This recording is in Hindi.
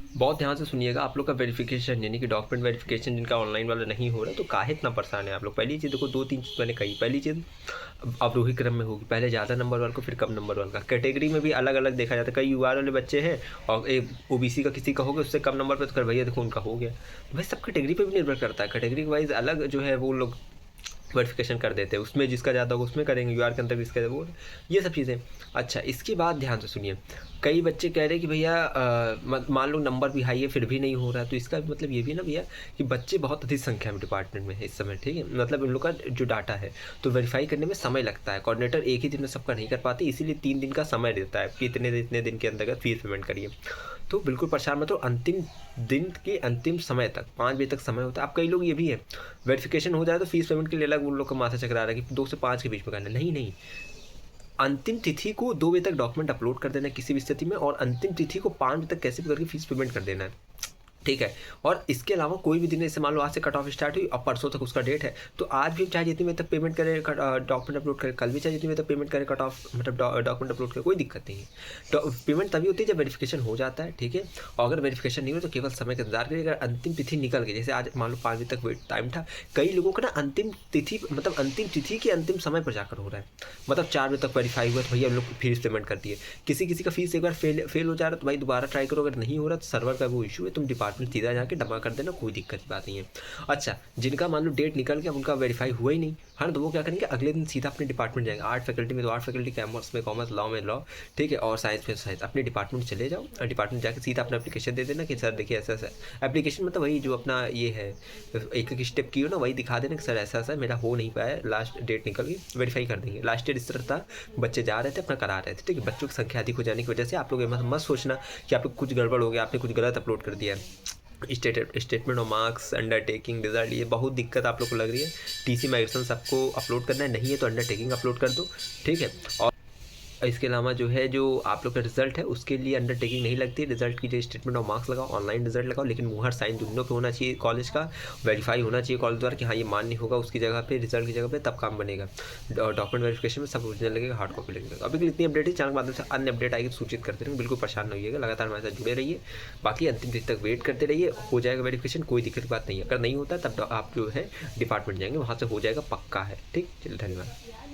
बहुत ध्यान से सुनिएगा। आप लोग का वेरिफिकेशन यानी कि डॉक्यूमेंट वेरिफिकेशन जिनका ऑनलाइन वाला नहीं हो रहा तो काहे इतना परेशान है आप लोग। पहली चीज़ देखो, 2-3 चीज़ मैंने कही। पहली चीज़ अवरोही क्रम में होगी, पहले ज़्यादा नंबर वाले को फिर कम नंबर वाले का। कैटेगरी में भी अलग अलग देखा जाता है। कई यूआर वाले बच्चे हैं और एक ओबीसी का किसी का हो गया, उससे कम नंबर पर तो कर भैया देखो उनका हो गया। तो भाई सब कैटेगरी पे भी निर्भर करता है। कैटेगरी वाइज अलग जो है वो लोग वेरिफिकेशन कर देते हैं, उसमें जिसका ज़्यादा होगा उसमें करेंगे, यूआर के अंदर जिसका वो, ये सब चीज़ें। अच्छा, इसके बाद ध्यान से सुनिए, कई बच्चे कह रहे हैं कि भैया मान लो नंबर भी हाई है फिर भी नहीं हो रहा है, तो इसका मतलब ये भी ना भैया कि बच्चे बहुत अधिक संख्या में डिपार्टमेंट में है इस समय, ठीक है। मतलब उन लोग का जो डाटा है तो वेरीफाई करने में समय लगता है। कोऑर्डिनेटर एक ही दिन में सबका नहीं कर पाते, इसीलिए 3 दिन का समय देता है कि इतने दिन के अंतर्गत फीस पेमेंट करिए। तो बिल्कुल परेशान मत हो, अंतिम दिन के अंतिम समय तक 5 बजे तक समय होता है। अब कई लोग ये भी है, वेरिफिकेशन हो जाए तो फीस पेमेंट के लिए अलग उन लोग का माथा चकरा रहा है कि 2 से 5 के बीच में करना। नहीं नहीं, अंतिम तिथि को 2 बजे तक डॉक्यूमेंट अपलोड कर देना है किसी भी स्थिति में, और अंतिम तिथि को 5 बजे तक कैसे भी करके फीस पेमेंट कर देना है, ठीक है। और इसके अलावा कोई भी दिन, जैसे मान लो आज से कट ऑफ स्टार्ट हुई और परसों तक उसका डेट है, तो आज भी चाहे जितनी बजे तक पेमेंट करे डॉक्यूमेंट अपलोड करे, कल भी चाहे जितनी बजे तक पेमेंट करे कट ऑफ मतलब डॉक्यूमेंट अपलोड करे, कोई दिक्कत नहीं है। तो पेमेंट तभी होती है जब वेरिफिकेशन हो जाता है, ठीक है। और अगर वेरिफिकेशन नहीं हो तो केवल समय का इंतजार करिए। अगर अंतिम तिथि निकल गई, जैसे आज मान लो 5 बजे तक वेट टाइम था, कई लोगों का ना अंतिम तिथि मतलब अंतिम तिथि के अंतिम समय पर जाकर हो रहा है, मतलब 4 बजे तक वेरीफाई हुआ तो भैया हम लोग फीस पेमेंट कर दिए। किसी का फीस एक बार फेल हो जा रहा है तो भाई दोबारा ट्राई करो, अगर नहीं हो रहा तो सर्वर का वो इशू है, तुम डिपार्टमेंट सीधा जाके जमा कर देना, कोई दिक्कत की बात नहीं है। अच्छा, जिनका मान लो डेट निकल गया, उनका वेरीफाई हुआ ही नहीं है ना, तो वो क्या करेंगे, अगले दिन सीधा अपने डिपार्टमेंट जाएंगे। आर्ट फैकल्टी में तो आर्ट फैकल्टी, कॉमर्स में कॉमर्स, लॉ में लॉ, ठीक है, और साइंस में साइंस, अपने डिपार्टमेंट चले जाओ और डिपार्टमेंट जाकर सीधा अपना एप्लीकेशन दे देना कि सर देखिए ऐसा ऐसा। एप्लीकेशन मतलब वही जो अपना ये है, एक एक स्टेप की हो ना, वही दिखा देना कि सर ऐसा ऐसा मेरा हो नहीं पाया, लास्ट डेट निकल गई, वेरीफाई कर देंगे। लास्ट डेट इस तरह था, बच्चे जा रहे थे अपना करा रहे थे, ठीक है। बच्चों की संख्या अधिक हो जाने की वजह से आप लोग मत सोचना कि आप लोग कुछ गड़बड़ हो गया, आपने कुछ गलत अपलोड कर दिया है। Statement of marks, undertaking, result, ये बहुत दिक्कत आप लोग को लग रही है। टीसी माइग्रेशन सबको अपलोड करना है, नहीं है तो अंडरटेकिंग अपलोड कर दो, ठीक है। और इसके अलावा जो है, जो आप लोग का रिजल्ट है उसके लिए अंडरटेकिंग नहीं लगती। रिजल्ट की जो स्टेटमेंट ऑफ मार्क्स लगाओ, ऑनलाइन रिजल्ट लगाओ, लेकिन मुहर साइन दोनों पे होना चाहिए कॉलेज का, वेरीफाई होना चाहिए कॉलेज द्वारा कि हाँ ये मान्य होगा उसकी जगह पे, रिजल्ट की जगह पे, तब काम बनेगा। डॉक्यूमेंट वेरिफिकेशन में सब ओरिजिनल लगेगा, हार्ड कॉपी लगेगा। अभी के लिए इतनी अपडेट है, चैनल के माध्यम से अन्य अपडेट आएगी तो सूचित करते रहेंगे, बिल्कुल परेशान नहीं होइएगा, लगातार हमारे साथ जुड़े रहिए। बाकी अंतिम तिथि तक वेट करते रहिए, हो जाएगा वेरिफिकेशन, कोई दिक्कत की बात नहीं है। अगर नहीं होता तब आप जो है डिपार्टमेंट जाएंगे, वहाँ से हो जाएगा, पक्का है, ठीक। चलिए, धन्यवाद।